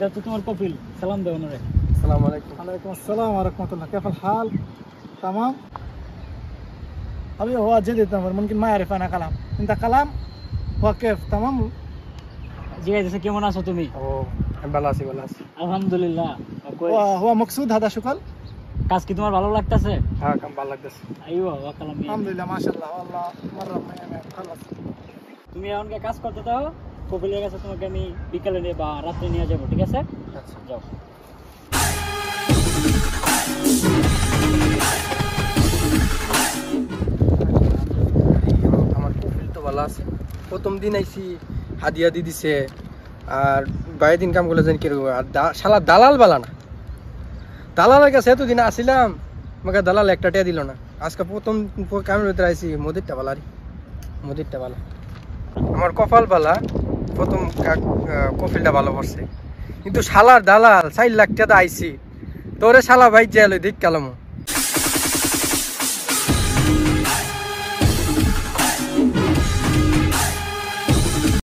এটা তো তোমার কপিল, সালাম দাও ওনারে। আসসালামু আলাইকুম। वालेकुम अस्सलाम व रहमतुल्लाह كيف الحال تمام अभी هو جديد نمبر ممكن ما يعرف انا كلام انت كلام هو كيف تمام জিজ্ঞাসা কেমন আছো তুমি? ও আমি ভালো আছি, ভালো আছি। আলহামদুলিল্লাহ। هو هو مقصود هذا شغل কাজ কি তোমার ভালো লাগতেছে? হ্যাঁ, কাম ভালো লাগতেছে। আইয়ো ওয়া কালাম। الحمد لله ما شاء الله والله مره خلص তুমি এখন কাজ করতে দাও, কপিলের কাছে তোমাকে আমি বিকালে নিয়ে বা রাতে নিয়ে যাবো, ঠিক আছে? আচ্ছা, যাও। আমার কপিল তো ভালো আছে। প্রথম দিন আইছি, হাদিয়া দি দিছে, আর বাইরে দিন কাম করলে জানি কিরকম। আর শালা দালাল বালা না, দালালের কাছে এতদিন আসিলাম, আমাকে দালাল একটা টিয়া দিল না। আজকে প্রথম কামের ভিতরে আইছি, মোদিরটা বালারি, মোদিরটা বালা। আমার কপাল বালা, প্রথম কপিলটা ভালো পড়ছে। কিন্তু শালার দালাল 4 লাখ টাকা আইছি, তোরে শালা ভাই জেল দেখ কালাম।